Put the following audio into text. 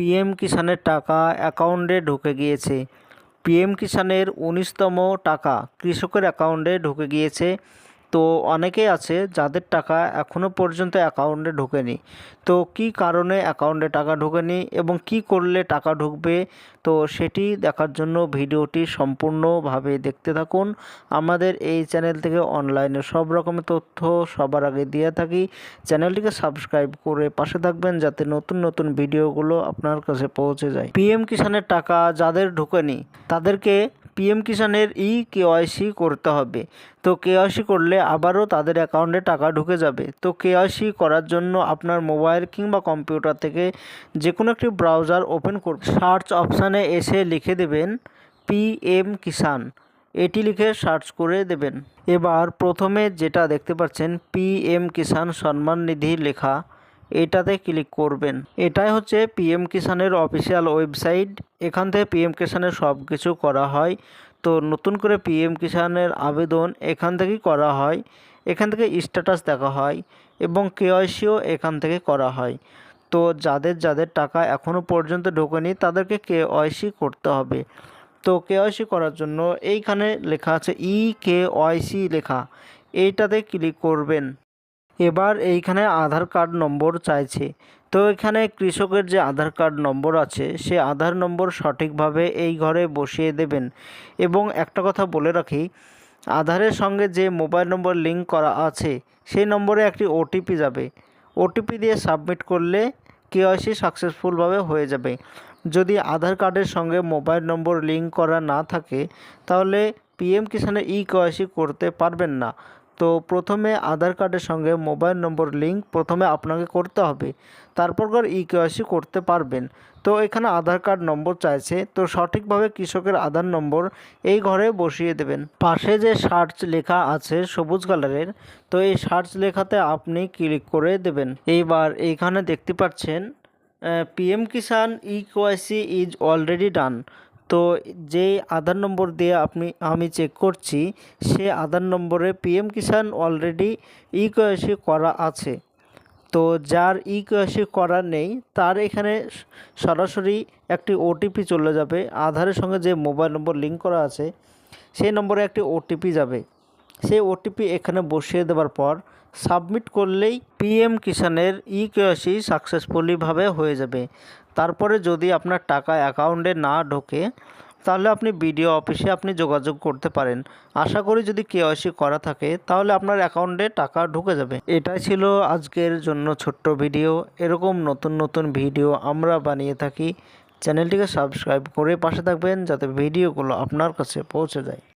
PM কিষাণের টাকা অ্যাকাউন্টে ঢুকে গিয়েছে। পিএম কিষাণের ১৯তম টাকা কৃষকের অ্যাকাউন্টে ঢুকে গিয়েছে। তো অনেকেই আছে যাদের টাকা এখনও পর্যন্ত অ্যাকাউন্টে ঢোকেনি। তো কী কারণে অ্যাকাউন্টে টাকা ঢোকেনি এবং কি করলে টাকা ঢুকবে, তো সেটি দেখার জন্য ভিডিওটি সম্পূর্ণভাবে দেখতে থাকুন। আমাদের এই চ্যানেল থেকে অনলাইনে সব রকমের তথ্য সবার আগে দিয়ে থাকি। চ্যানেলটিকে সাবস্ক্রাইব করে পাশে থাকবেন যাতে নতুন নতুন ভিডিওগুলো আপনার কাছে পৌঁছে যায়। পিএম কিষাণের টাকা যাদের ঢোকেনি তাদেরকে পিএম কিষাণের কেওয়াইসি করতে হবে। তো কেওয়াইসি করলে আবারও তাদের অ্যাকাউন্টে টাকা ঢুকে যাবে। তো কেওয়াইসি করার জন্য আপনার মোবাইল কিংবা কম্পিউটার থেকে যে কোনো একটি ব্রাউজার ওপেন করুন। সার্চ অপশানে এসে লিখে দেবেন পিএম কিষাণ, এটি লিখে সার্চ করে দেবেন। এবার প্রথমে যেটা দেখতে পাচ্ছেন পিএম কিষাণ সম্মান নিধি লেখা, এটাতে ক্লিক করবেন। এটাই হচ্ছে পিএম কিষাণের অফিসিয়াল ওয়েবসাইট। এখান থেকে পিএম কিষাণের সব কিছু করা হয়। তো নতুন করে পিএম কিষাণের আবেদন এখান থেকেই করা হয়। এখান থেকে স্ট্যাটাস দেখা হয় এবং কেওয়াইসিও এখান থেকে করা হয়। তো যাদের যাদের টাকা এখনও পর্যন্ত ঢোকেনি তাদেরকে কেওয়াইসি করতে হবে। তো কেওয়াইসি করার জন্য এইখানে লেখা আছে কেওয়াইসি লেখা, এইটাতে ক্লিক করবেন। এবার এইখানে আধার কার্ড নম্বর চাইছে। তো এখানে কৃষকের যে আধার কার্ড নম্বর আছে সে আধার নম্বর সঠিকভাবে এই ঘরে বসিয়ে দেবেন। এবং একটা কথা বলে রাখি, আধারের সঙ্গে যে মোবাইল নম্বর লিঙ্ক করা আছে সেই নম্বরে একটি ওটিপি যাবে। ওটিপি দিয়ে সাবমিট করলে কেওয়াইসি সাকসেসফুলভাবে হয়ে যাবে। যদি আধার কার্ডের সঙ্গে মোবাইল নম্বর লিঙ্ক করা না থাকে তাহলে পিএম কিষাণে কেওয়াইসি করতে পারবেন না। তো প্রথমে আধার কার্ডের সঙ্গে মোবাইল নম্বর লিঙ্ক প্রথমে আপনাকে করতে হবে, তারপর কেওয়াইসি করতে পারবেন। তো এখানে আধার কার্ড নম্বর চাইছে, তো সঠিকভাবে কৃষকের আধার নম্বর এই ঘরে বসিয়ে দেবেন। পাশে যে সার্চ লেখা আছে সবুজ কালারের, তো এই সার্চ লেখাতে আপনি ক্লিক করে দেবেন। এইবার এইখানে দেখতে পাচ্ছেন PM Kisan KYC is already done. তো যেই আধার নম্বর দিয়ে আমি চেক করছি সে আধার নম্বরে পিএম কিষাণ অলরেডি কেওয়াইসি করা আছে। তো যার কেওয়াইসি করা নেই তার এখানে সরাসরি একটি ওটিপি চলে যাবে। আধারের সঙ্গে যে মোবাইল নম্বর লিঙ্ক করা আছে সেই নম্বরে একটি ওটিপি যাবে। সেই ওটিপি এখানে বসিয়ে দেওয়ার পর সাবমিট করলেই পিএম কিষাণের কেওয়াইসি সাকসেসফুলিভাবে হয়ে যাবে। তারপরে যদি আপনার টাকা অ্যাকাউন্টে না ঢোকে তাহলে আপনি বিডিও অফিসে আপনি যোগাযোগ করতে পারেন। আশা করি যদি কেওয়াইসি করা থাকে তাহলে আপনার অ্যাকাউন্টে টাকা ঢুকে যাবে। এটাই ছিল আজকের জন্য ছোট্ট ভিডিও। এরকম নতুন নতুন ভিডিও আমরা বানিয়ে থাকি। চ্যানেলটিকে সাবস্ক্রাইব করে পাশে থাকবেন যাতে ভিডিওগুলো আপনার কাছে পৌঁছে যায়।